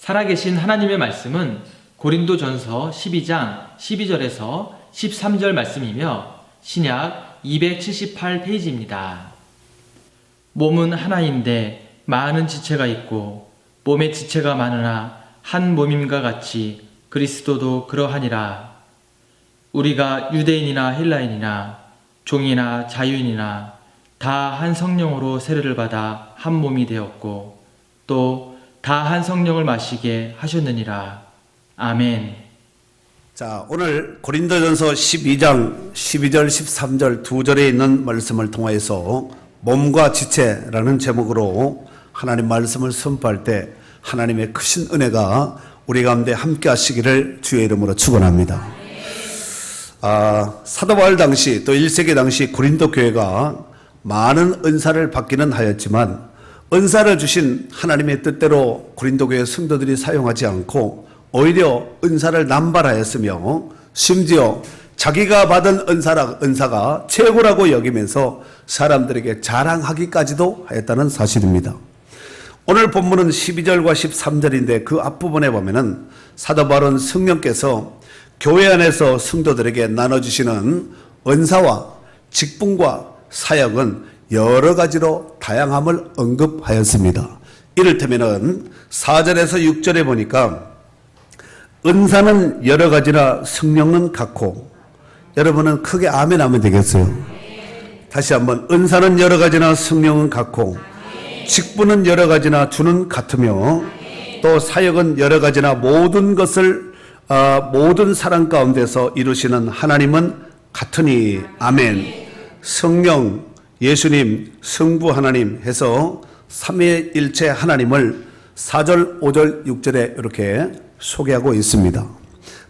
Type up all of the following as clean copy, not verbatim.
살아계신 하나님의 말씀은 고린도전서 12장 12절에서 13절 말씀이며 신약 278페이지입니다. 몸은 하나인데 많은 지체가 있고 몸의 지체가 많으나 한 몸임과 같이 그리스도도 그러하니라. 우리가 유대인이나 헬라인이나 종이나 자유인이나 다 한 성령으로 세례를 받아 한 몸이 되었고 또 다 한 성령을 마시게 하셨느니라. 아멘. 자, 오늘 고린도전서 12장 12절 13절 두 절에 있는 말씀을 통해서 몸과 지체라는 제목으로 하나님 말씀을 선포할 때 하나님의 크신 은혜가 우리 가운데 함께 하시기를 주의 이름으로 축원합니다. 사도 바울 당시 또 1세기 당시 고린도 교회가 많은 은사를 받기는 하였지만 은사를 주신 하나님의 뜻대로 고린도 교회 성도들이 사용하지 않고 오히려 은사를 남발하였으며 심지어 자기가 받은 은사가 최고라고 여기면서 사람들에게 자랑하기까지도 하였다는 사실입니다. 오늘 본문은 12절과 13절인데 그 앞부분에 보면은 사도 바울은 성령께서 교회 안에서 성도들에게 나눠주시는 은사와 직분과 사역은 여러 가지로 다양함을 언급하였습니다. 이를테면은 4절에서 6절에 보니까 은사는 여러 가지나 성령은 같고, 여러분은 크게 아멘 하면 되겠어요. 다시 한번, 은사는 여러 가지나 성령은 같고 직분은 여러 가지나 주는 같으며 또 사역은 여러 가지나 모든 것을 모든 사람 가운데서 이루시는 하나님은 같으니 아멘. 성령, 예수님, 성부 하나님 해서 삼위일체 하나님을 4절, 5절, 6절에 이렇게 소개하고 있습니다.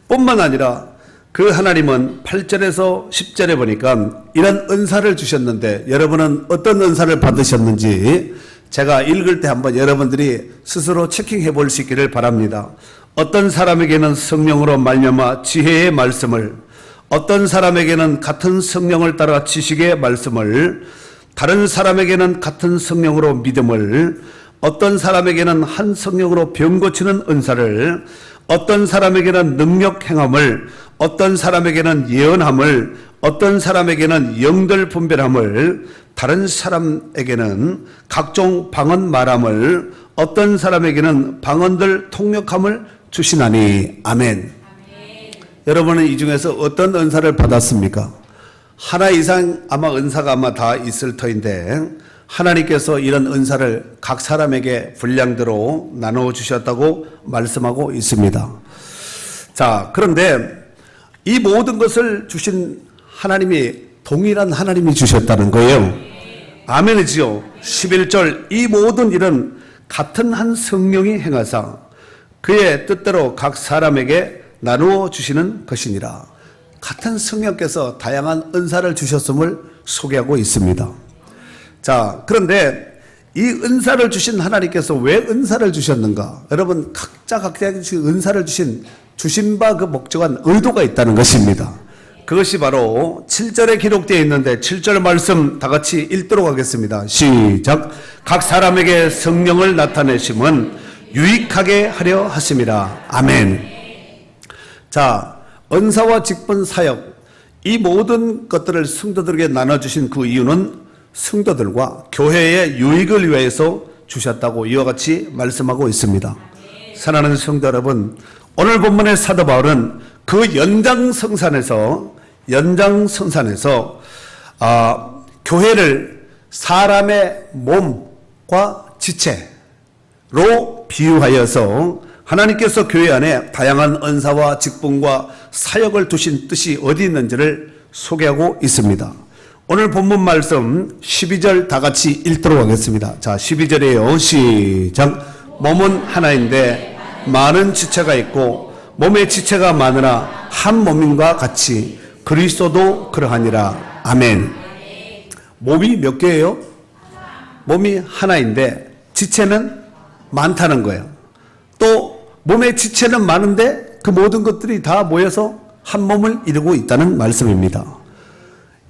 뿐만 아니라 그 하나님은 8절에서 10절에 보니까 이런 은사를 주셨는데 여러분은 어떤 은사를 받으셨는지 제가 읽을 때 한번 여러분들이 스스로 체킹해 볼 수 있기를 바랍니다. 어떤 사람에게는 성령으로 말미암아 지혜의 말씀을, 어떤 사람에게는 같은 성령을 따라 지식의 말씀을, 다른 사람에게는 같은 성령으로 믿음을, 어떤 사람에게는 한 성령으로 병 고치는 은사를, 어떤 사람에게는 능력 행함을, 어떤 사람에게는 예언함을, 어떤 사람에게는 영들 분별함을, 다른 사람에게는 각종 방언 말함을, 어떤 사람에게는 방언들 통역함을 주시나니 아멘. 여러분은 이 중에서 어떤 은사를 받았습니까? 하나 이상 아마 은사가 아마 다 있을 터인데 하나님께서 이런 은사를 각 사람에게 분량대로 나누어 주셨다고 말씀하고 있습니다. 자, 그런데 이 모든 것을 주신 하나님이 동일한 하나님이 주셨다는 거예요. 아멘이지요. 11절, 이 모든 일은 같은 한 성령이 행하사 그의 뜻대로 각 사람에게 나누어 주시는 것이니라. 같은 성령께서 다양한 은사를 주셨음을 소개하고 있습니다. 자, 그런데 이 은사를 주신 하나님께서 왜 은사를 주셨는가? 여러분, 각자의 은사를 주신 바 그 목적한 의도가 있다는 것입니다. 그것이 바로 7절에 기록되어 있는데 7절 말씀 다 같이 읽도록 하겠습니다. 시작. 각 사람에게 성령을 나타내심은 유익하게 하려 하심이라. 아멘. 자, 은사와 직분, 사역, 이 모든 것들을 성도들에게 나눠주신 그 이유는 성도들과 교회의 유익을 위해서 주셨다고 이와 같이 말씀하고 있습니다. 사랑하는 성도 여러분, 오늘 본문의 사도 바울은 그 연장성산에서 교회를 사람의 몸과 지체로 비유하여서 하나님께서 교회 안에 다양한 은사와 직분과 사역을 두신 뜻이 어디 있는지를 소개하고 있습니다. 오늘 본문 말씀 12절 다 같이 읽도록 하겠습니다. 자, 12절이에요. 시작. 몸은 하나인데 많은 지체가 있고 몸의 지체가 많으나 한 몸인과 같이 그리스도도 그러하니라. 아멘. 몸이 몇 개예요? 몸이 하나인데 지체는 많다는 거예요. 또 몸의 지체는 많은데 그 모든 것들이 다 모여서 한 몸을 이루고 있다는 말씀입니다.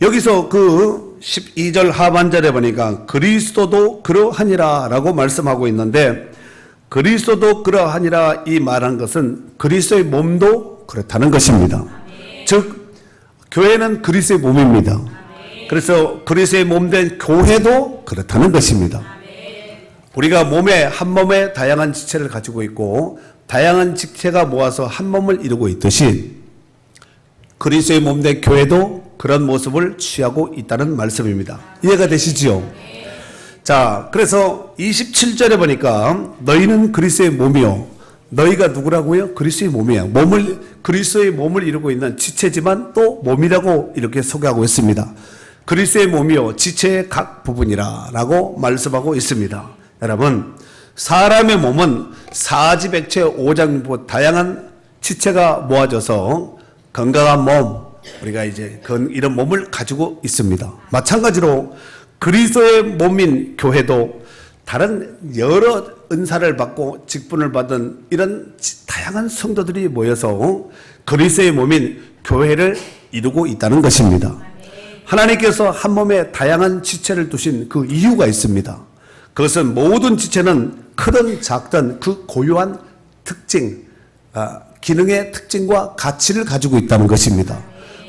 여기서 그 12절 하반절에 보니까 그리스도도 그러하니라 라고 말씀하고 있는데 그리스도도 그러하니라 이 말한 것은 그리스도의 몸도 그렇다는 것입니다. 즉 교회는 그리스도의 몸입니다. 그래서 그리스도의 몸된 교회도 그렇다는 것입니다. 우리가 한 몸에 다양한 지체를 가지고 있고 다양한 지체가 모아서 한 몸을 이루고 있듯이 그리스도의 몸된 교회도 그런 모습을 취하고 있다는 말씀입니다. 이해가 되시지요? 자, 그래서 27절에 보니까 너희는 그리스도의 몸이요. 너희가 누구라고요? 그리스도의 몸이에요. 그리스도의 몸을 이루고 있는 지체지만 또 몸이라고 이렇게 소개하고 있습니다. 그리스도의 몸이요. 지체의 각 부분이라 라고 말씀하고 있습니다. 여러분, 사람의 몸은 사지백체 오장부 다양한 지체가 모아져서 건강한 몸, 우리가 이제 이런 몸을 가지고 있습니다. 마찬가지로 그리스도의 몸인 교회도 다른 여러 은사를 받고 직분을 받은 이런 다양한 성도들이 모여서 그리스도의 몸인 교회를 이루고 있다는 것입니다. 하나님께서 한 몸에 다양한 지체를 두신 그 이유가 있습니다. 그것은 모든 지체는 크든 작든 그 고유한 특징, 기능의 특징과 가치를 가지고 있다는 것입니다.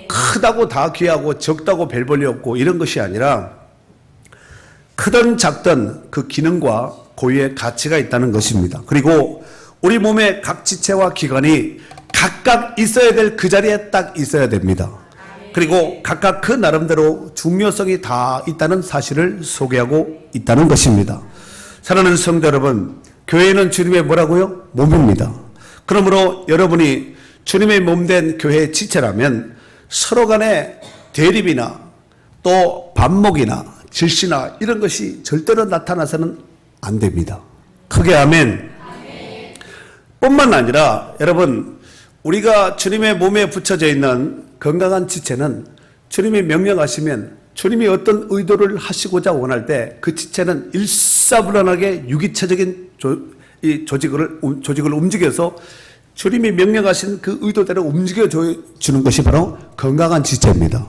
크다고 다 귀하고 적다고 별 볼일 없고 이런 것이 아니라 크든 작든 그 기능과 고유의 가치가 있다는 것입니다. 그리고 우리 몸의 각 지체와 기관이 각각 있어야 될 그 자리에 딱 있어야 됩니다. 그리고 각각 그 나름대로 중요성이 다 있다는 사실을 소개하고 있다는 것입니다. 사랑하는 성도 여러분, 교회는 주님의 뭐라고요? 몸입니다. 그러므로 여러분이 주님의 몸된 교회의 지체라면 서로 간의 대립이나 또 반목이나 질시나 이런 것이 절대로 나타나서는 안 됩니다. 크게 아멘. 뿐만 아니라 여러분, 우리가 주님의 몸에 붙여져 있는 건강한 지체는 주님이 명령하시면 주님이 어떤 의도를 하시고자 원할 때 그 지체는 일사불란하게 유기체적인 조직을 움직여서 주님이 명령하신 그 의도대로 움직여 주는 것이 바로 건강한 지체입니다.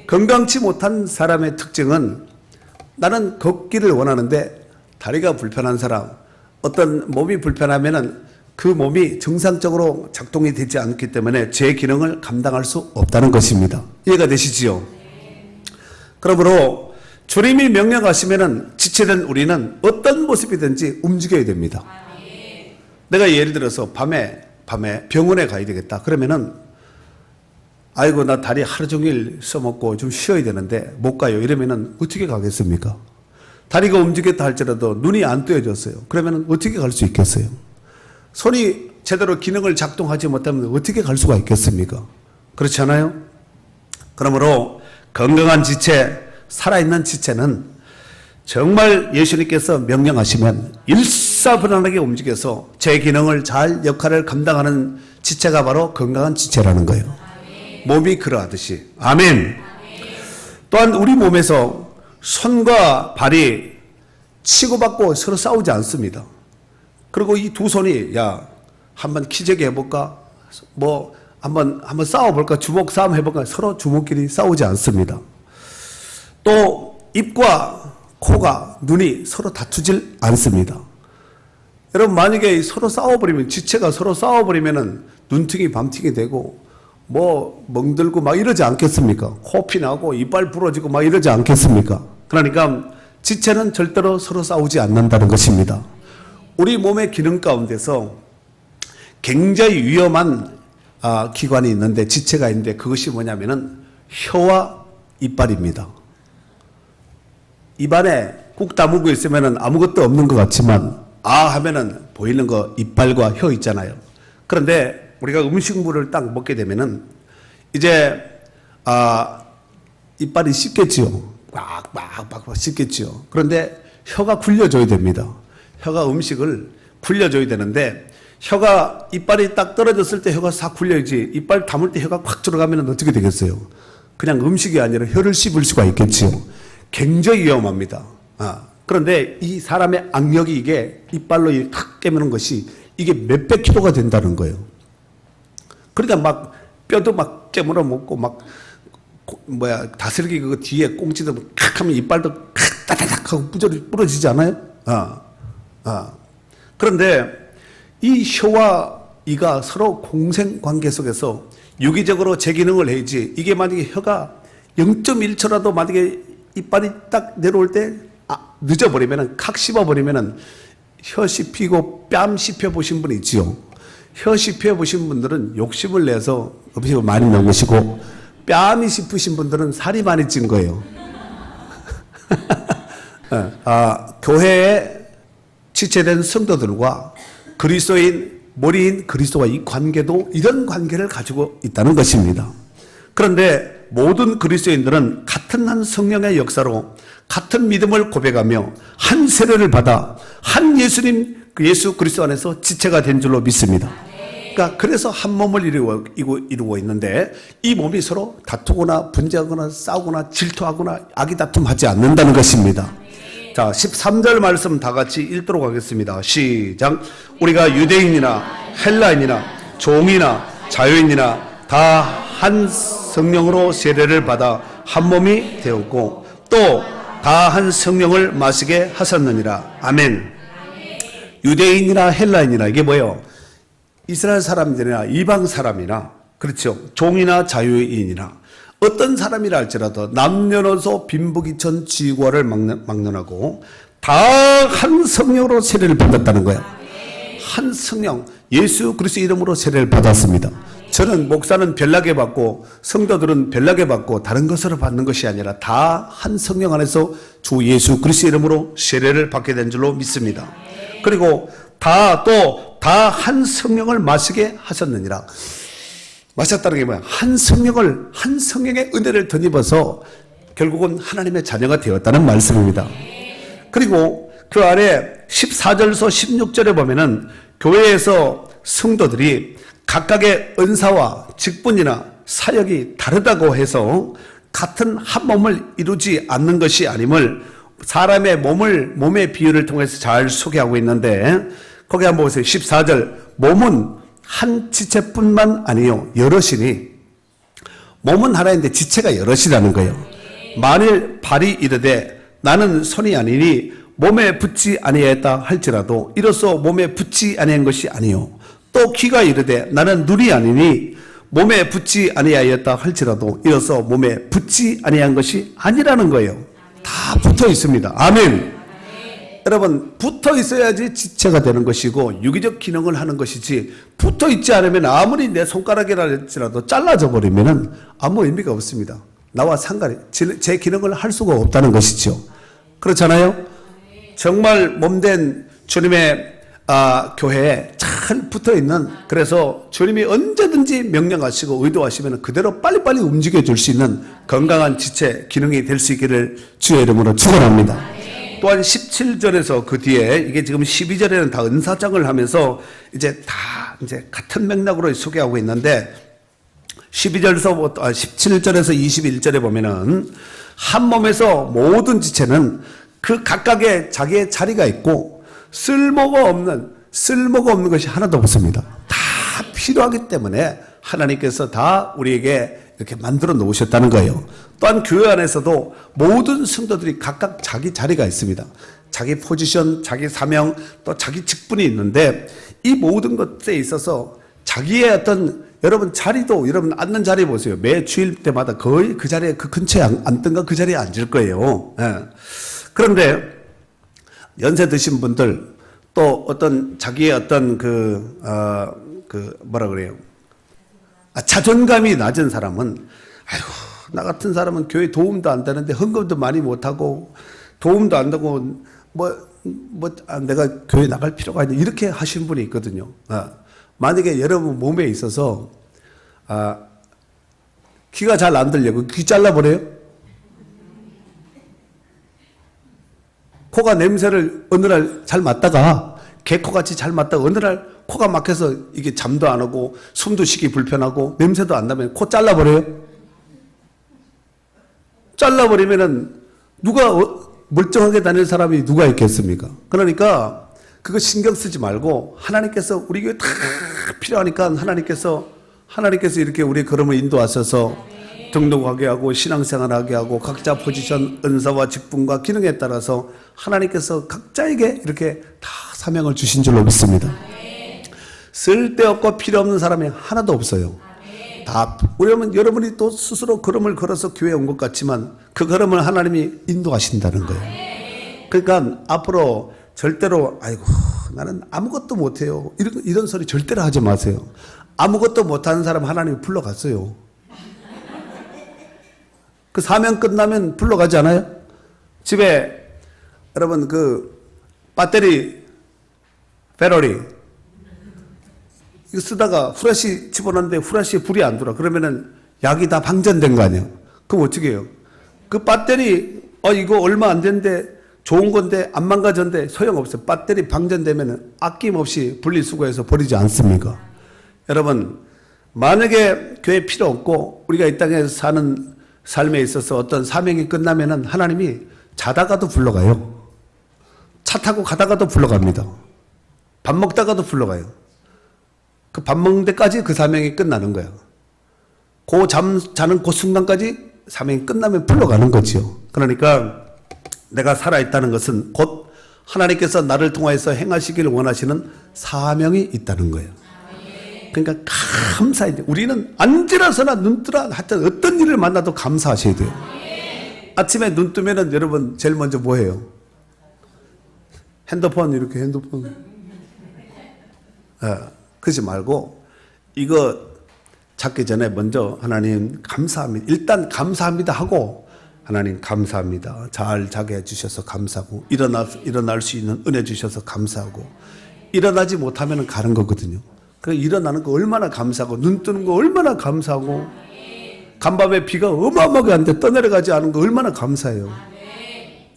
건강치 못한 사람의 특징은 나는 걷기를 원하는데 다리가 불편한 사람, 어떤 몸이 불편하면은 그 몸이 정상적으로 작동이 되지 않기 때문에 제 기능을 감당할 수 없다는 것입니다. 이해가 되시지요? 그러므로 주님이 명령하시면은 지체된 우리는 어떤 모습이든지 움직여야 됩니다. 내가 예를 들어서 밤에 병원에 가야 되겠다. 그러면은 아이고 나 다리 하루 종일 써먹고 좀 쉬어야 되는데 못 가요. 이러면은 어떻게 가겠습니까? 다리가 움직였다 할지라도 눈이 안 뜨여졌어요. 그러면은 어떻게 갈 수 있겠어요? 손이 제대로 기능을 작동하지 못하면 어떻게 갈 수가 있겠습니까? 그렇지 않아요? 그러므로 건강한 지체, 살아있는 지체는 정말 예수님께서 명령하시면 일사불란하게 움직여서 제 기능을 잘 역할을 감당하는 지체가 바로 건강한 지체라는 거예요. 몸이 그러하듯이. 아멘. 또한 우리 몸에서 손과 발이 치고받고 서로 싸우지 않습니다. 그리고 이 두 손이 한번 키재기 해볼까? 한번 싸워볼까? 주먹 싸움 해볼까? 서로 주먹끼리 싸우지 않습니다. 또 입과 코가 눈이 서로 다투질 않습니다. 여러분 만약에 서로 싸워버리면 지체가 서로 싸워버리면은 눈팅이 밤팅이 되고 멍들고 막 이러지 않겠습니까? 코피 나고 이빨 부러지고 막 이러지 않겠습니까? 그러니까 지체는 절대로 서로 싸우지 않는다는 것입니다. 우리 몸의 기능 가운데서 굉장히 위험한 기관이 있는데 지체가 있는데 그것이 뭐냐면은 혀와 이빨입니다. 입안에 꾹 다물고 있으면은 아무것도 없는 것 같지만 하면은 보이는 거 이빨과 혀 있잖아요. 그런데 우리가 음식물을 딱 먹게 되면은 이제 이빨이 씹겠지요. 꽉 씹겠지요. 그런데 혀가 굴려줘야 됩니다. 혀가 음식을 굴려줘야 되는데 혀가 이빨이 딱 떨어졌을 때 혀가 싹 굴려야지 이빨 다물 때 혀가 꽉 들어가면 어떻게 되겠어요? 그냥 음식이 아니라 혀를 씹을 수가 있겠지요. 굉장히 위험합니다. 그런데 이 사람의 악력이 이게 이빨로 탁 깨무는 것이 이게 몇백 킬로가 된다는 거예요. 그러니까 막 뼈도 막 깨물어 먹고 다슬기 그거 뒤에 꽁치도 칵 하면 이빨도 칵 따다닥 하고 부러지지 않아요? 그런데 이 혀와 이가 서로 공생 관계 속에서 유기적으로 제 기능을 해야지, 이게 만약에 혀가 0.1초라도 만약에 이빨이 딱 내려올 때 늦어버리면은, 칵 씹어버리면은 혀 씹히고 뺨 씹혀보신 분 있지요. 혀 씹혀보신 분들은 욕심을 내서 음식을 많이 넣은 것이고, 뺨이 씹히신 분들은 살이 많이 찐 거예요. 교회에 지체된 성도들과 그리스도인, 머리인 그리스도와 이 관계도 이런 관계를 가지고 있다는 것입니다. 그런데 모든 그리스도인들은 같은 한 성령의 역사로 같은 믿음을 고백하며 한 세례를 받아 한 예수님, 예수 그리스도 안에서 지체가 된 줄로 믿습니다. 그러니까 그래서 한 몸을 이루고 있는데, 이 몸이 서로 다투거나 분쟁하거나 싸우거나 질투하거나 아기다툼하지 않는다는 것입니다. 자, 13절 말씀 다 같이 읽도록 하겠습니다. 시작. 우리가 유대인이나 헬라인이나 종이나 자유인이나 다 한 성령으로 세례를 받아 한 몸이 되었고 또 다 한 성령을 마시게 하셨느니라. 아멘. 유대인이나 헬라인이나 이게 뭐예요? 이스라엘 사람들이나 이방 사람이나, 그렇죠, 종이나 자유인이나 어떤 사람이라 할지라도 남녀노소 빈부귀천 지구화를 막론하고 다 한 성령으로 세례를 받았다는 거예요. 한 성령, 예수 그리스도 이름으로 세례를 받았습니다. 저는 목사는 별나게 받고 성도들은 별나게 받고 다른 것으로 받는 것이 아니라 다 한 성령 안에서 주 예수 그리스도 이름으로 세례를 받게 된 줄로 믿습니다. 그리고 다 한 성령을 마시게 하셨느니라. 마셨다는 게 뭐야? 한 성령의 은혜를 덧입어서 결국은 하나님의 자녀가 되었다는 말씀입니다. 그리고 그 아래 14절에서 16절에 보면은 교회에서 성도들이 각각의 은사와 직분이나 사역이 다르다고 해서 같은 한 몸을 이루지 않는 것이 아님을 사람의 몸의 비유를 통해서 잘 소개하고 있는데, 거기 한번 보세요. 14절. 몸은 한 지체뿐만 아니요 여럿이니, 몸은 하나인데 지체가 여럿이라는 거예요. 만일 발이 이르되 나는 손이 아니니 몸에 붙지 아니하였다 할지라도 이로써 몸에 붙지 아니한 것이 아니요, 또 귀가 이르되 나는 눈이 아니니 몸에 붙지 아니하였다 할지라도 이로써 몸에 붙지 아니한 것이 아니라는 거예요. 다 붙어 있습니다. 아멘. 여러분, 붙어 있어야지 지체가 되는 것이고 유기적 기능을 하는 것이지, 붙어 있지 않으면 아무리 내 손가락이라 할지라도 잘라져 버리면은 아무 의미가 없습니다. 나와 상관이, 제 기능을 할 수가 없다는 것이죠. 그렇잖아요? 정말 몸된 주님의 교회에 잘 붙어 있는, 그래서 주님이 언제든지 명령하시고 의도하시면 그대로 빨리빨리 움직여 줄 수 있는 건강한 지체 기능이 될 수 있기를 주의 이름으로 축원합니다. 또한 17절에서 그 뒤에, 이게 지금 12절에는 다 은사장을 하면서 이제 다 이제 같은 맥락으로 소개하고 있는데, 17절에서 21절에 보면은 한 몸에서 모든 지체는 그 각각의 자기의 자리가 있고 쓸모가 없는 것이 하나도 없습니다. 다 필요하기 때문에 하나님께서 다 우리에게 이렇게 만들어 놓으셨다는 거예요. 또한 교회 안에서도 모든 성도들이 각각 자기 자리가 있습니다. 자기 포지션, 자기 사명, 또 자기 직분이 있는데, 이 모든 것에 있어서 자기의 어떤, 여러분 자리도, 여러분 앉는 자리 보세요. 매 주일 때마다 거의 그 자리에, 그 근처에 앉든가 그 자리에 앉을 거예요. 예. 그런데 연세 드신 분들, 또 어떤 자기의 어떤 뭐라 그래요? 자존감이 낮은 사람은, 아이고, 나 같은 사람은 교회 도움도 안 되는데 헌금도 많이 못하고 도움도 안 되고 내가 교회 나갈 필요가 있냐, 이렇게 하신 분이 있거든요. 만약에 여러분 몸에 있어서 귀가 잘 안 들려고 귀 잘라버려요? 코가 냄새를 어느 날 잘 맡다가, 개코같이 잘 맡다가 어느 날 코가 막혀서 이게 잠도 안 오고 숨도 쉬기 불편하고 냄새도 안 나면 코 잘라버려요? 잘라버리면은 누가 멀쩡하게 다닐 사람이 누가 있겠습니까? 그러니까 그거 신경 쓰지 말고, 하나님께서 우리 교회 다 필요하니까 하나님께서 이렇게 우리 걸음을 인도하셔서 등록하게 하고 신앙생활하게 하고 각자 포지션, 은사와 직분과 기능에 따라서 하나님께서 각자에게 이렇게 다 사명을 주신 줄로 믿습니다. 쓸데없고 필요없는 사람이 하나도 없어요. 다 그러면 여러분이 또 스스로 걸음을 걸어서 교회에 온 것 같지만 그 걸음을 하나님이 인도하신다는 거예요. 그러니까 앞으로 절대로 아이고 나는 아무것도 못해요 이런 소리 절대로 하지 마세요. 아무것도 못하는 사람 하나님이 불러갔어요. 그 사명 끝나면 불러가지 않아요? 집에 여러분 그 배터리 페러리 이거 쓰다가 후레쉬 집어넣는데 후레쉬에 불이 안 들어와. 그러면은 약이 다 방전된 거 아니에요? 그럼 어떻게 해요? 그 배터리 이거 얼마 안 된대 좋은 건데 안 망가졌는데 소용없어요. 배터리 방전되면은 아낌없이 분리수거해서 버리지 않습니까? 여러분 만약에 교회 필요 없고 우리가 이 땅에서 사는 삶에 있어서 어떤 사명이 끝나면은 하나님이 자다가도 불러가요. 차 타고 가다가도 불러갑니다. 밥 먹다가도 불러가요. 그 밥 먹는 데까지 그 사명이 끝나는 거예요. 그 자는 그 순간까지 사명이 끝나면 불러가는 거지요. 그러니까 내가 살아있다는 것은 곧 하나님께서 나를 통하여서 행하시기를 원하시는 사명이 있다는 거예요. 그러니까 감사해야 돼요. 우리는 언제라서나 눈 뜨라 하여튼 어떤 일을 만나도 감사하셔야 돼요. 아침에 눈 뜨면은 여러분 제일 먼저 뭐 해요? 핸드폰 이렇게 핸드폰 그러지 말고 이거 찾기 전에 먼저 하나님 감사합니다. 일단 감사합니다 하고 하나님 감사합니다. 잘 자게 해주셔서 감사하고 일어날 수 있는 은혜 주셔서 감사하고 일어나지 못하면 가는 거거든요. 그 일어나는 거 얼마나 감사하고 눈 뜨는 거 얼마나 감사하고 간밤에 비가 어마어마하게 안 돼 떠내려가지 않은 거 얼마나 감사해요.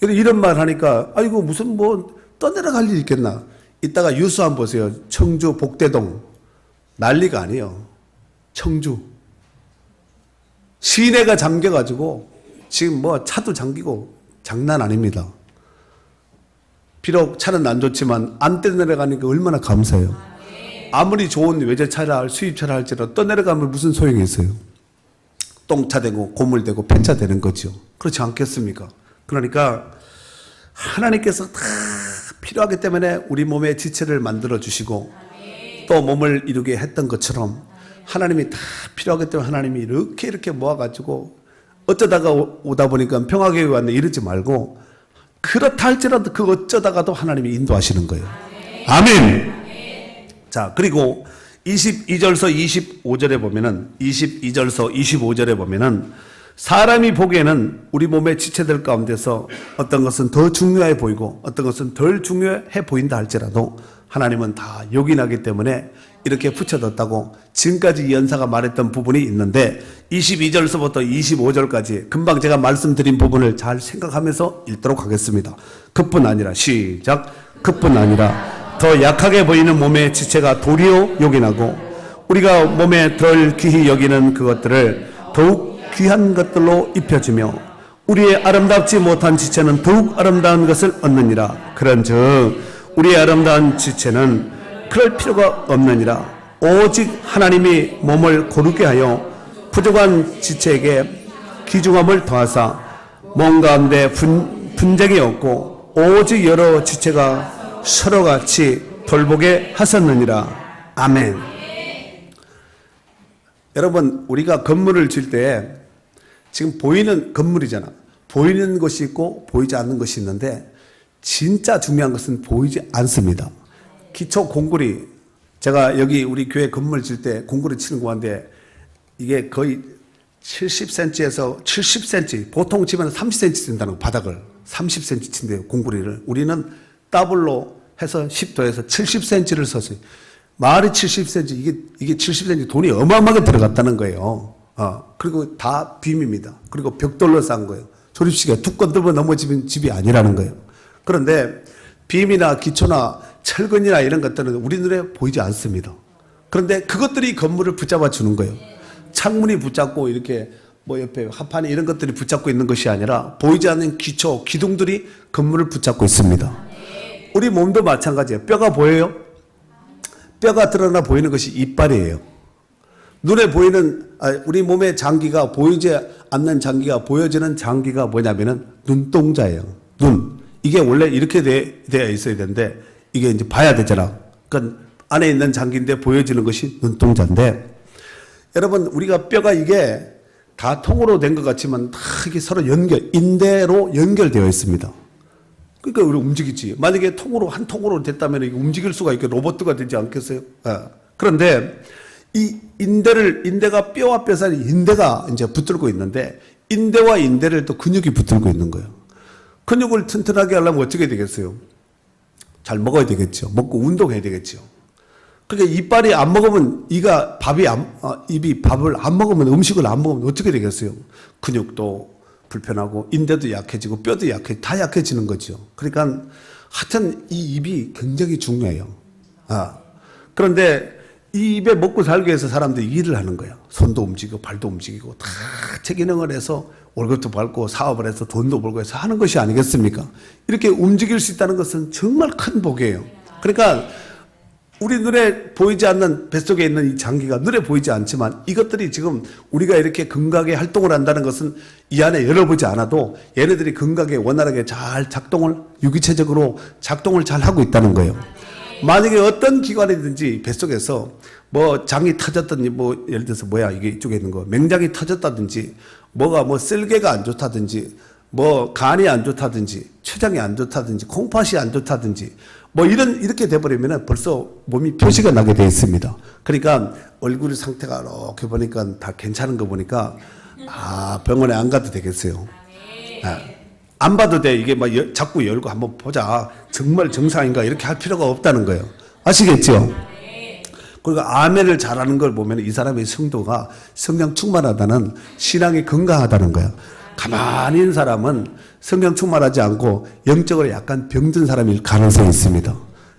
이런 말 하니까 아이고 무슨 뭐 떠내려갈 일이 있겠나. 이따가 뉴스 한번 보세요. 청주 복대동 난리가 아니에요. 청주 시내가 잠겨가지고 지금 뭐 차도 잠기고 장난 아닙니다. 비록 차는 안 좋지만 안 떠내려가니까 얼마나 감사해요. 아무리 좋은 외제차라 수입차라 할지라도 떠내려가면 무슨 소용이 있어요. 똥차 되고 고물되고 폐차 되는 거죠. 그렇지 않겠습니까? 그러니까 하나님께서 다 필요하기 때문에 우리 몸의 지체를 만들어 주시고 또 몸을 이루게 했던 것처럼 하나님이 다 필요하기 때문에 하나님이 이렇게 모아가지고 어쩌다가 오다 보니까 평화교회 왔네 이러지 말고 그렇다 할지라도 그 어쩌다가도 하나님이 인도하시는 거예요. 아멘. 자, 그리고 22절서 25절에 보면은 22절서 25절에 보면은 사람이 보기에는 우리 몸의 지체들 가운데서 어떤 것은 더 중요해 보이고 어떤 것은 덜 중요해 보인다 할지라도 하나님은 다 요긴하기 때문에 이렇게 붙여뒀다고 지금까지 연사가 말했던 부분이 있는데 22절서부터 25절까지 금방 제가 말씀드린 부분을 잘 생각하면서 읽도록 하겠습니다. 그뿐 아니라 시작. 그뿐 아니라 더 약하게 보이는 몸의 지체가 도리어 요긴하고 우리가 몸에 덜 귀히 여기는 그것들을 더욱 귀한 것들로 입혀주며 우리의 아름답지 못한 지체는 더욱 아름다운 것을 얻느니라. 그런즉 우리의 아름다운 지체는 그럴 필요가 없느니라. 오직 하나님이 몸을 고르게 하여 부족한 지체에게 귀중함을 더하사 몸 가운데 분쟁이 없고 오직 여러 지체가 서로같이 돌보게 하셨느니라. 아멘. 여러분 우리가 건물을 질 때 지금 보이는 건물이잖아. 보이는 것이 있고 보이지 않는 것이 있는데 진짜 중요한 것은 보이지 않습니다. 기초 공구리 제가 여기 우리 교회 건물 질 때 공구리 치는 거 하는데 이게 거의 70cm에서 70cm 보통 치면 30cm 된다는 거 바닥을 30cm 친대요 공구리를. 우리는 더블로 해서 10도에서 70cm를 썼어요. 말이 70cm 이게 70cm 돈이 어마어마하게 들어갔다는 거예요. 그리고 다 빔입니다. 그리고 벽돌로 싼 거예요. 조립식에 툭 건들고 넘어지면 집이 아니라는 거예요. 그런데 빔이나 기초나 철근이나 이런 것들은 우리 눈에 보이지 않습니다. 그런데 그것들이 건물을 붙잡아 주는 거예요. 창문이 붙잡고 이렇게 뭐 옆에 합판이 이런 것들이 붙잡고 있는 것이 아니라 보이지 않는 기초, 기둥들이 건물을 붙잡고 있습니다. 우리 몸도 마찬가지예요. 뼈가 보여요? 뼈가 드러나 보이는 것이 이빨이에요. 눈에 보이는 우리 몸의 장기가 보이지 않는 장기가 보여지는 장기가 뭐냐면은 눈동자예요. 눈. 이게 원래 이렇게 되어 있어야 되는데 이게 이제 봐야 되잖아. 그러니까 안에 있는 장기인데 보여지는 것이 눈동자인데, 여러분 우리가 뼈가 이게 다 통으로 된 것 같지만 다 이게 서로 인대로 연결되어 있습니다. 그러니까 우리 움직이지. 만약에 통으로 한 통으로 됐다면 이게 움직일 수가 있게 로봇가 되지 않겠어요? 그런데 이 인대가 뼈와 뼈 사이 인대가 이제 붙들고 있는데, 인대와 인대를 또 근육이 붙들고 있는 거예요. 근육을 튼튼하게 하려면 어떻게 되겠어요? 잘 먹어야 되겠죠. 먹고 운동해야 되겠죠. 그러니까 이빨이 안 먹으면 입이 밥을 안 먹으면, 음식을 안 먹으면 어떻게 되겠어요? 근육도 불편하고 인대도 약해지고 뼈도 다 약해지는 거죠. 그러니까 하여튼 이 입이 굉장히 중요해요. 그런데 이 입에 먹고 살기 위해서 사람들이 일을 하는 거예요. 손도 움직이고 발도 움직이고 다 체기능을 해서 월급도 받고 사업을 해서 돈도 벌고 해서 하는 것이 아니겠습니까? 이렇게 움직일 수 있다는 것은 정말 큰 복이에요. 그러니까 우리 눈에 보이지 않는 뱃속에 있는 이 장기가 눈에 보이지 않지만, 이것들이 지금 우리가 이렇게 건강하게 활동을 한다는 것은 이 안에 열어보지 않아도 얘네들이 건강하게 원활하게 잘 유기체적으로 작동을 잘 하고 있다는 거예요. 만약에 어떤 기관이든지 뱃속에서 뭐 장이 터졌든지, 뭐 예를 들어서 이게 이쪽에 있는 거 맹장이 터졌다든지, 뭐가 쓸개가 안 좋다든지, 뭐 간이 안 좋다든지, 췌장이 안 좋다든지, 콩팥이 안 좋다든지, 이렇게 돼버리면 벌써 몸이 표시가 나게 되어 있습니다. 그러니까 얼굴 상태가 이렇게 보니까 다 괜찮은 거 보니까, 병원에 안 가도 되겠어요. 안 봐도 돼. 이게 자꾸 열고 한번 보자. 정말 정상인가? 이렇게 할 필요가 없다는 거예요. 아시겠죠? 그리고 아멘을 잘하는 걸 보면 이 사람의 성도가 성령 충만하다는, 신앙이 건강하다는 거예요. 가만히 있는 사람은 성령 충만하지 않고 영적으로 약간 병든 사람일 가능성이 있습니다.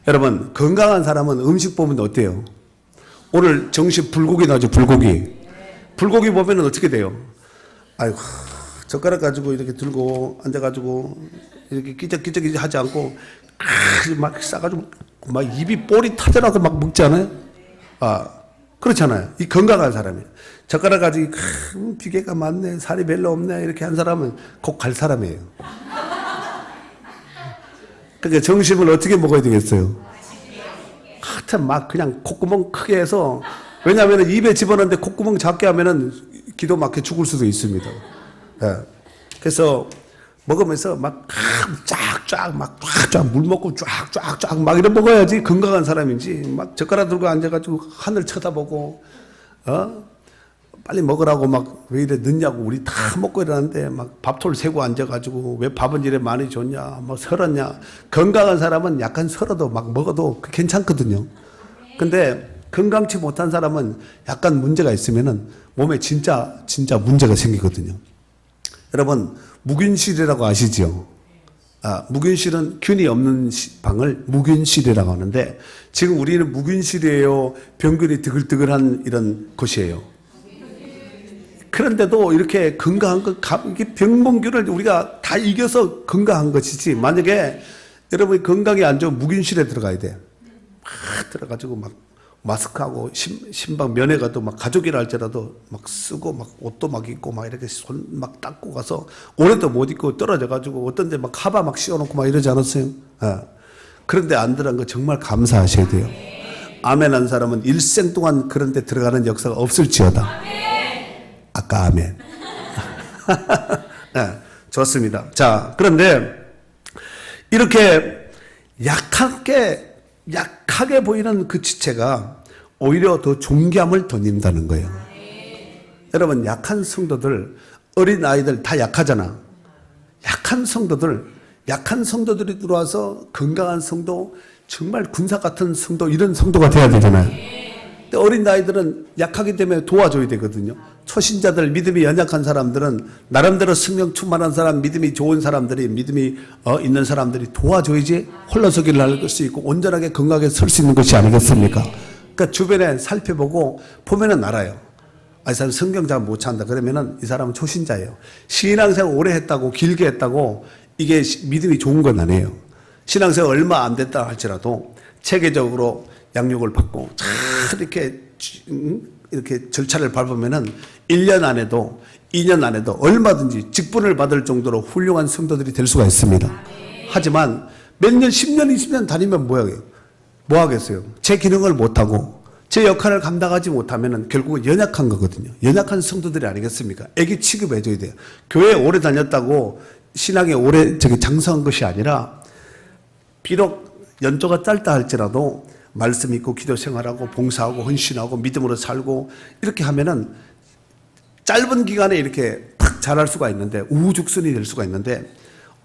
여러분, 건강한 사람은 음식 보면 어때요? 오늘 정식 불고기 나오죠, 불고기. 불고기 보면 어떻게 돼요? 아이고, 젓가락 가지고 이렇게 들고 앉아가지고 이렇게 끼적끼적 하지 않고 막 싸가지고 막 입이 볼이 터져나서 막 먹지 않아요? 그렇잖아요. 이 건강한 사람이에요. 젓가락 가지고 비계가 많네, 살이 별로 없네, 이렇게 한 사람은 곧 갈 사람이에요. 그러니까 정식을 어떻게 먹어야 되겠어요? 하여튼 막 그냥 콧구멍 크게 해서, 왜냐하면 입에 집어넣는데 콧구멍 작게 하면은 기도 막혀 죽을 수도 있습니다. 그래서 먹으면서 막 쫙쫙 막 쫙쫙 물 먹고 쫙쫙쫙 막 이래 먹어야지 건강한 사람인지, 막 젓가락 들고 앉아가지고 하늘 쳐다보고 빨리 먹으라고 막 왜 이래 늦냐고, 우리 다 먹고 일어났는데 막 밥톨 세고 앉아가지고 왜 밥은 이래 많이 줬냐, 뭐 설었냐. 건강한 사람은 약간 설어도 막 먹어도 괜찮거든요. 근데 건강치 못한 사람은 약간 문제가 있으면은 몸에 진짜 문제가 생기거든요. 여러분, 무균실이라고 아시죠? 무균실은 균이 없는 방을 무균실이라고 하는데, 지금 우리는 무균실이에요? 병균이 드글드글한 이런 곳이에요? 그런데도 이렇게 건강한 것, 이게 병몽균을 우리가 다 이겨서 건강한 것이지, 만약에 여러분이 건강이 안 좋으면 무균실에 들어가야 돼. 막 들어가지고 막 마스크하고 신방 면회 가도 막 가족이라 할지라도 막 쓰고 막 옷도 막 입고 막 이렇게 손 막 닦고 가서 오래도 못 입고 떨어져가지고 어떤 데 막 카바 막 씌워놓고 막 이러지 않았어요? 그런데 안 들어간 거 정말 감사하셔야 돼요. 아멘 한 사람은 일생 동안 그런 데 들어가는 역사가 없을지어다. 아까 아멘. 좋습니다. 자, 그런데 이렇게 약하게 보이는 그 지체가 오히려 더 존귀함을 돋는다는 거예요. 여러분, 약한 성도들, 어린 아이들 다 약하잖아. 약한 성도들이 들어와서 건강한 성도, 정말 군사 같은 성도, 이런 성도가 돼야 되잖아요. 근데 어린 아이들은 약하기 때문에 도와줘야 되거든요. 초신자들, 믿음이 연약한 사람들은 나름대로 성령 충만한 사람, 믿음이 좋은 사람들이, 믿음이 있는 사람들이 도와줘야지 홀로서기를 할 수 있고 온전하게 건강하게 설 수 있는 것이 아니겠습니까? 그러니까 주변에 살펴보고 보면은 알아요. 이 사람 성경 잘 못 찬다 그러면은 이 사람은 초신자예요. 신앙생활 오래 했다고, 길게 했다고 이게 믿음이 좋은 건 아니에요. 신앙생활 얼마 안 됐다 할지라도 체계적으로 양육을 받고 잘 이렇게 절차를 밟으면은 1년 안에도 2년 안에도 얼마든지 직분을 받을 정도로 훌륭한 성도들이 될 수가 있습니다. 하지만 몇 년, 10년, 20년 다니면 뭐 하겠어요? 제 기능을 못하고 제 역할을 감당하지 못하면 결국은 연약한 거거든요. 연약한 성도들이 아니겠습니까? 애기 취급해줘야 돼요. 교회 오래 다녔다고 신앙에 오래 장성한 것이 아니라 비록 연조가 짧다 할지라도 말씀 있고 기도 생활하고 봉사하고 헌신하고 믿음으로 살고 이렇게 하면은 짧은 기간에 이렇게 탁 자랄 수가 있는데 우후죽순이 될 수가 있는데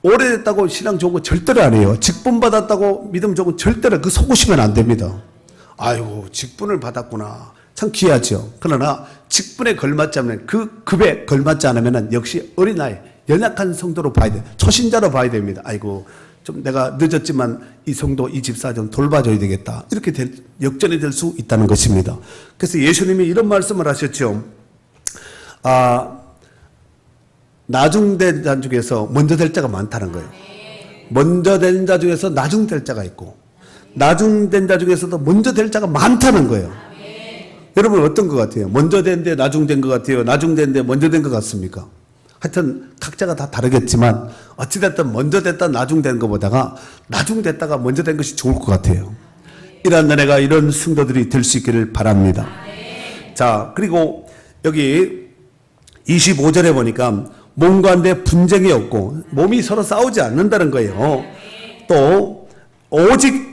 오래됐다고 신앙 좋은 거 절대로 안 해요. 직분 받았다고 믿음 좋은 거 절대로 그 속으시면 안 됩니다. 아이고 직분을 받았구나. 참 귀하죠. 그러나 직분에 걸맞지 않으면 그 급에 걸맞지 않으면 역시 어린아이 연약한 성도로 봐야 돼요. 초신자로 봐야 됩니다. 아이고 좀 내가 늦었지만 이 성도 이 집사 좀 돌봐줘야 되겠다. 이렇게 역전이 될 수 있다는 것입니다. 그래서 예수님이 이런 말씀을 하셨죠. 나중된 자 중에서 먼저 될 자가 많다는 거예요. 먼저 된 자 중에서 나중될 자가 있고 나중된 자 중에서도 먼저 될 자가 많다는 거예요. 여러분 어떤 것 같아요? 먼저 된데 나중된 것 같아요? 나중된데 먼저 된 것 같습니까? 하여튼 각자가 다 다르겠지만 어찌됐든 먼저 됐다 나중된 것보다가 나중됐다가 먼저 된 것이 좋을 것 같아요. 이런 은혜가 이런 성도들이 될 수 있기를 바랍니다. 자, 그리고 여기 25절에 보니까 몸과 한데 분쟁이 없고 몸이 서로 싸우지 않는다는 거예요. 또 오직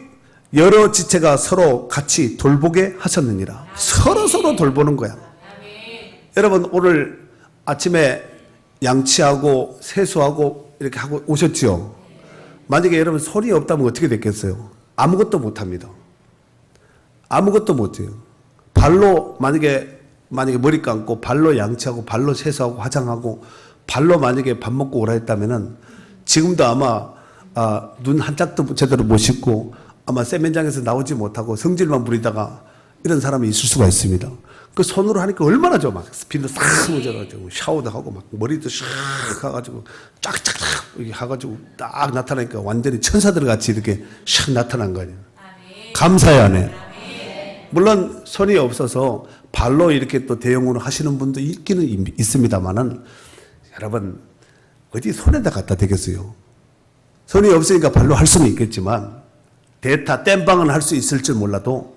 여러 지체가 서로 같이 돌보게 하셨느니라. 서로 돌보는 거야. 여러분 오늘 아침에 양치하고 세수하고 이렇게 하고 오셨죠. 만약에 여러분 손이 없다면 어떻게 됐겠어요? 아무것도 못합니다. 아무것도 못해요. 발로 만약에 머리 감고 발로 양치하고 발로 세수하고 화장하고 발로 만약에 밥 먹고 오라 했다면은 지금도 아마 눈 한 짝도 제대로 못 씻고 아마 세면장에서 나오지 못하고 성질만 부리다가 이런 사람이 있을 수가 있습니다. 그 손으로 하니까 얼마나 좋아. 막 비누 싹 묻어가지고 샤워도 하고 막 머리도 샥 가가지고 쫙쫙쫙 이렇게 해가지고 딱 나타나니까 완전히 천사들 같이 이렇게 샥 나타난 거 아니에요. 감사해야 하네. 물론 손이 없어서 발로 이렇게 또 대용으로 하시는 분도 있기는 있습니다만은 여러분 어디 손에다 갖다 대겠어요. 손이 없으니까 발로 할 수는 있겠지만 대타 땜방은 할 수 있을 줄 몰라도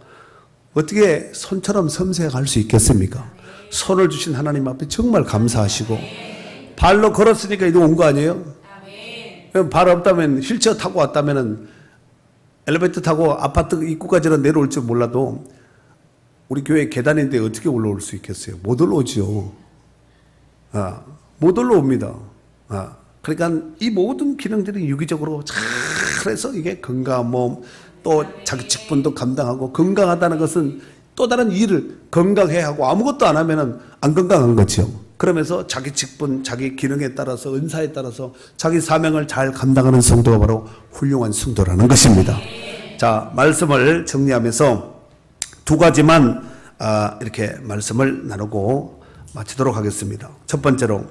어떻게 손처럼 섬세하게 할 수 있겠습니까? 손을 주신 하나님 앞에 정말 감사하시고 발로 걸었으니까 이거 온 거 아니에요? 발 없다면 휠체어 타고 왔다면은 엘리베이터 타고 아파트 입구까지는 내려올 줄 몰라도 우리 교회 계단인데 어떻게 올라올 수 있겠어요? 못 올라오죠. 못 올라옵니다. 그러니까 이 모든 기능들이 유기적으로 잘해서 이게 건강한 몸, 또 자기 직분도 감당하고 건강하다는 것은 또 다른 일을 건강해야 하고 아무것도 안 하면은 안 건강한 거죠. 그러면서 자기 직분, 자기 기능에 따라서 은사에 따라서 자기 사명을 잘 감당하는 성도가 바로 훌륭한 성도라는 것입니다. 자, 말씀을 정리하면서 두 가지만 이렇게 말씀을 나누고 마치도록 하겠습니다. 첫 번째로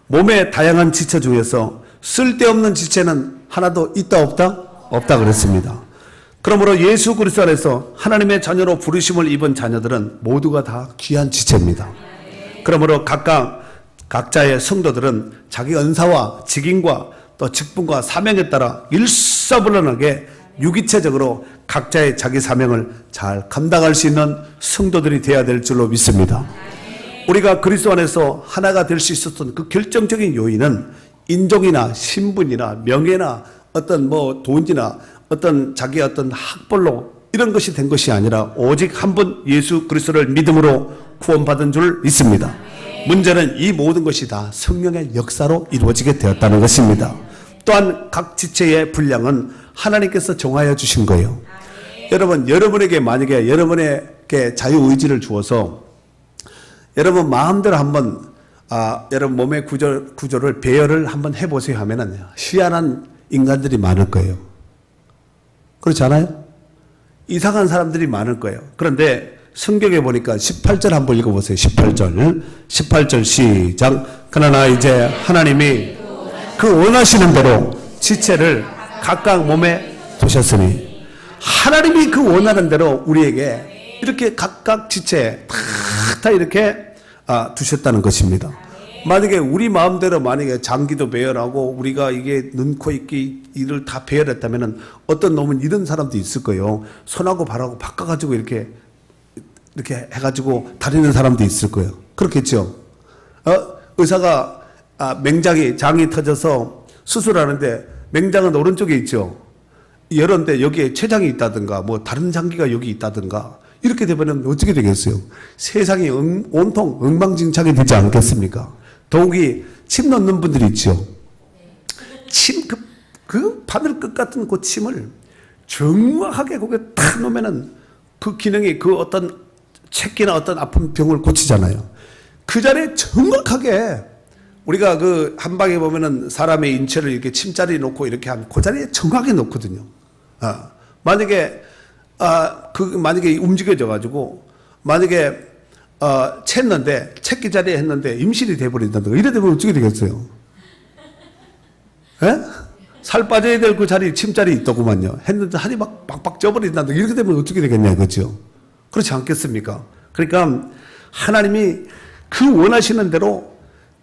몸의 다양한 지체 중에서 쓸데없는 지체는 하나도 있다 없다? 없다 그랬습니다. 그러므로 예수 그리스도 안에서 하나님의 자녀로 부르심을 입은 자녀들은 모두가 다 귀한 지체입니다. 그러므로 각자의 성도들은 자기 은사와 직임과 또 직분과 사명에 따라 일사불란하게 유기체적으로 각자의 자기 사명을 잘 감당할 수 있는 성도들이 되어야 될 줄로 믿습니다. 우리가 그리스도 안에서 하나가 될 수 있었던 그 결정적인 요인은 인종이나 신분이나 명예나 어떤 돈이나 어떤 자기 어떤 학벌로 이런 것이 된 것이 아니라 오직 한 분 예수 그리스도를 믿음으로 구원받은 줄 믿습니다. 문제는 이 모든 것이 다 성령의 역사로 이루어지게 되었다는 것입니다. 또한 각 지체의 분량은 하나님께서 정하여 주신 거예요. 여러분, 여러분에게 만약에 여러분에게 자유의지를 주어서 여러분 마음대로 한번 여러분 몸의 구조를 배열을 한번 해보세요 하면은 희한한 인간들이 많을 거예요. 그렇지 않아요? 이상한 사람들이 많을 거예요. 그런데 성경에 보니까 18절 한번 읽어보세요. 18절 시작. 그러나 이제 하나님이 그 원하시는 대로 지체를 각각 몸에 두셨으니 하나님이 그 원하는 대로 우리에게 이렇게 각각 지체 다 이렇게 두셨다는 것입니다. 만약에 우리 마음대로 만약에 장기도 배열하고 우리가 이게 눈, 코, 입기 이를 다 배열했다면은 어떤 놈은 이런 사람도 있을 거예요. 손하고 발하고 바꿔가지고 이렇게 해가지고 다니는 사람도 있을 거예요. 그렇겠죠? 의사가 장이 터져서 수술하는데 맹장은 오른쪽에 있죠. 열었는데 여기에 췌장이 있다든가 뭐 다른 장기가 여기 있다든가 이렇게 되면 어떻게 되겠어요? 세상이 온통 엉망진창이 되지 않겠습니까? 더욱이 침 넣는 분들이 있죠. 그 바늘 끝 같은 그 침을 정확하게 거기에 탁 놓으면은 그 기능이 그 어떤 체기나 어떤 아픈 병을 고치잖아요. 그 자리에 정확하게 우리가 그 한방에 보면은 사람의 인체를 이렇게 침자리에 놓고 이렇게 한 그 자리에 정확하게 놓거든요. 만약에 움직여져 가지고 만약에 챘는데 채기 자리에 했는데 임신이 돼버린다든가 이래 되면 어떻게 되겠어요? 에? 살 빠져야 될 그 자리 침자리 있더구만요. 했는데 살이 막 빡빡 쪄버린다든가 이렇게 되면 어떻게 되겠냐 그렇죠? 그렇지 않겠습니까? 그러니까 하나님이 그 원하시는 대로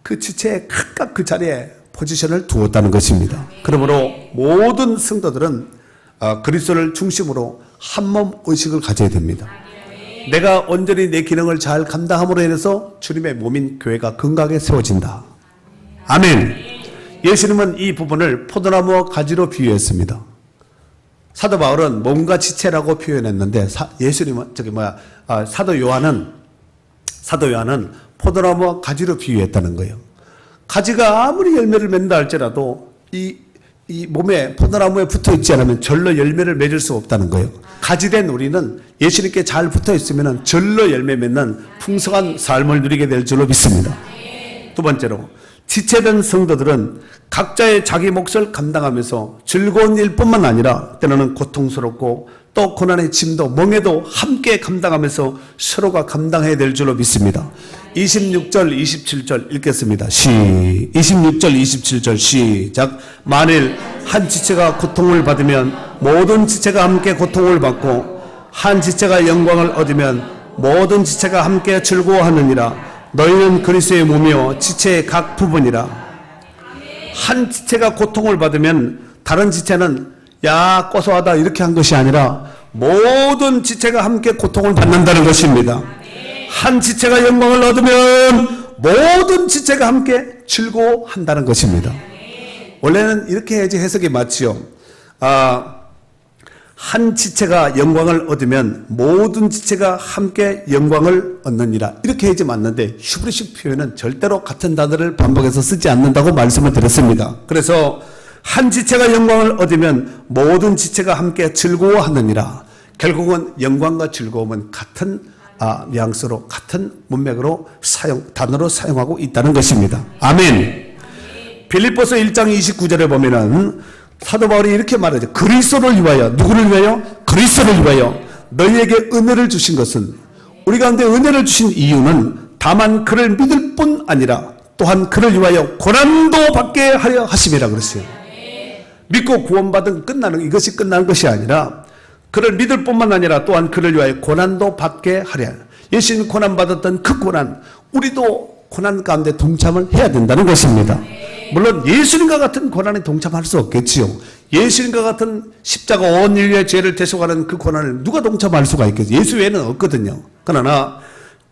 그 지체에 각각 그 자리에 포지션을 두었다는 것입니다. 그러므로 모든 성도들은 그리스도를 중심으로 한몸 의식을 가져야 됩니다. 내가 온전히 내 기능을 잘 감당함으로 인해서 주님의 몸인 교회가 건강하게 세워진다. 아멘. 예수님은 이 부분을 포도나무와 가지로 비유했습니다. 사도 바울은 몸과 지체라고 표현했는데 사도 요한은 포도나무와 가지로 비유했다는 거예요. 가지가 아무리 열매를 맺는다 할지라도 이 몸에 포도나무에 붙어 있지 않으면 절로 열매를 맺을 수 없다는 거예요. 가지된 우리는 예수님께 잘 붙어 있으면 절로 열매 맺는 풍성한 삶을 누리게 될 줄로 믿습니다. 두 번째로 지체된 성도들은 각자의 자기 몫을 감당하면서 즐거운 일뿐만 아니라 때로는 고통스럽고 또 고난의 짐도 멍에도 함께 감당하면서 서로가 감당해야 될 줄로 믿습니다. 26절 27절 읽겠습니다. 26절 27절 시작. 만일 한 지체가 고통을 받으면 모든 지체가 함께 고통을 받고 한 지체가 영광을 얻으면 모든 지체가 함께 즐거워하느니라. 너희는 그리스도의 몸이요 지체의 각 부분이라. 한 지체가 고통을 받으면 다른 지체는 야 고소하다 이렇게 한 것이 아니라 모든 지체가 함께 고통을 받는다는 것입니다. 한 지체가 영광을 얻으면 모든 지체가 함께 즐거워한다는 것입니다. 원래는 이렇게 해야지 해석이 맞지요. 한 지체가 영광을 얻으면 모든 지체가 함께 영광을 얻느니라. 이렇게 해야지 맞는데 휴브리식 표현은 절대로 같은 단어를 반복해서 쓰지 않는다고 말씀을 드렸습니다. 그래서 한 지체가 영광을 얻으면 모든 지체가 함께 즐거워하느니라. 결국은 영광과 즐거움은 같은 뉘앙스로 같은 문맥으로 단어로 사용하고 있다는 것입니다. 아멘. 빌립보서 1장 29절에 보면은 사도 바울이 이렇게 말하죠. 그리스도를 위하여. 누구를 위하여? 그리스도를 위하여 너희에게 은혜를 주신 것은, 우리 가운데 은혜를 주신 이유는 다만 그를 믿을 뿐 아니라 또한 그를 위하여 고난도 받게 하려 하심이라 그랬어요. 믿고 구원받은 이것이 끝나는 것이 아니라 그를 믿을 뿐만 아니라 또한 그를 위하여 고난도 받게 하려. 예수님이 고난받았던 그 고난, 우리도 고난 가운데 동참을 해야 된다는 것입니다. 물론 예수님과 같은 고난에 동참할 수 없겠지요. 예수님과 같은 십자가 온 인류의 죄를 대속하는 그 고난을 누가 동참할 수가 있겠어요. 예수 외에는 없거든요. 그러나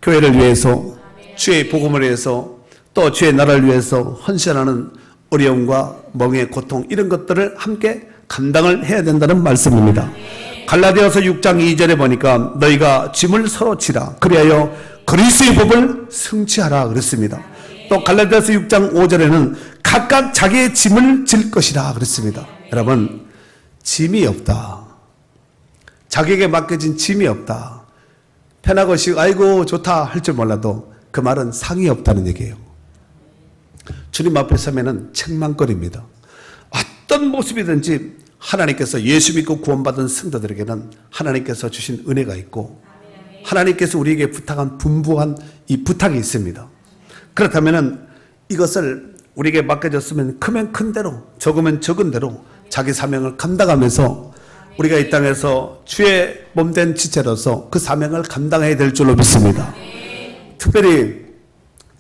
교회를 위해서, 주의 복음을 위해서, 또 주의 나라를 위해서 헌신하는 어려움과 멍의 고통, 이런 것들을 함께 감당을 해야 된다는 말씀입니다. 갈라디아서 6장 2절에 보니까 너희가 짐을 서로 지라 그리하여 그리스도의 법을 성취하라 그랬습니다. 또 갈라디아서 6장 5절에는 각각 자기의 짐을 질 것이라 그랬습니다. 여러분, 짐이 없다. 자기에게 맡겨진 짐이 없다. 편하고 쉬고 아이고 좋다 할 줄 몰라도 그 말은 상이 없다는 얘기예요. 주님 앞에 서면은 책망거립니다. 어떤 모습이든지 하나님께서 예수 믿고 구원받은 성도들에게는 하나님께서 주신 은혜가 있고 하나님께서 우리에게 부탁한 분부한 이 부탁이 있습니다. 그렇다면은 이것을 우리에게 맡겨졌으면 크면 큰 대로, 적으면 적은 대로 자기 사명을 감당하면서 우리가 이 땅에서 주의 몸된 지체로서 그 사명을 감당해야 될 줄로 믿습니다. 특별히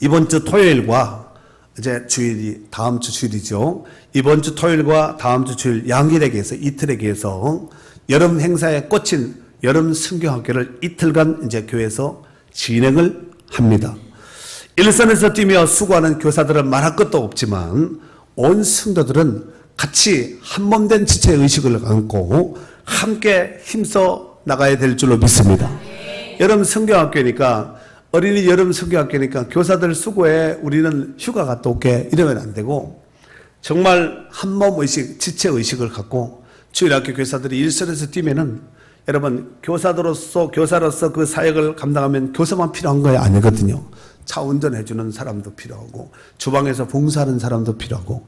이번 주 토요일과 이제 주일이 다음 주 주일이죠. 이번 주 토요일과 다음 주 주일 양일에 계해서 이틀에 계해서 여름 행사에 꽂힌 여름 성경학교를 이틀간 이제 교회에서 진행을 합니다. 일선에서 뛰며 수고하는 교사들은 말할 것도 없지만 온 성도들은 같이 한몸된 지체 의식을 안고 함께 힘써 나가야 될 줄로 믿습니다. 여름 성경학교니까 어린이 여름 성경학교니까 교사들 수고에 우리는 휴가 갔다 올게 이러면 안 되고 정말 한몸 의식, 지체 의식을 갖고 주일학교 교사들이 일선에서 뛰면은 여러분 교사로서 그 사역을 감당하면 교사만 필요한 거 아니거든요. 차 운전해주는 사람도 필요하고 주방에서 봉사하는 사람도 필요하고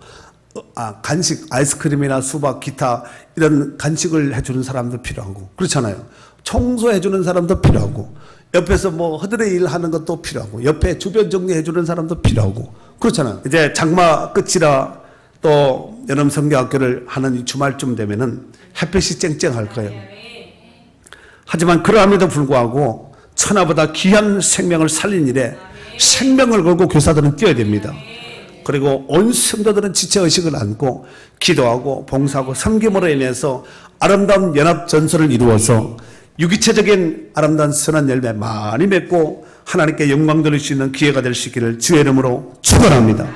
간식 아이스크림이나 수박 기타 이런 간식을 해주는 사람도 필요하고 그렇잖아요. 청소해주는 사람도 필요하고 옆에서 뭐 허드레 일하는 것도 필요하고 옆에 주변 정리해주는 사람도 필요하고 그렇잖아요. 이제 장마 끝이라 또 여름 성경학교를 하는 이 주말쯤 되면은 햇볕이 쨍쨍할 거예요. 하지만 그러함에도 불구하고 천하보다 귀한 생명을 살린 일에 생명을 걸고 교사들은 뛰어야 됩니다. 그리고 온 성도들은 지체의식을 안고 기도하고 봉사하고 섬김으로 인해서 아름다운 연합 전설을 이루어서 유기체적인 아름다운 선한 열매 많이 맺고 하나님께 영광 돌릴 수 있는 기회가 될 수 있기를 주의 이름으로 축원합니다.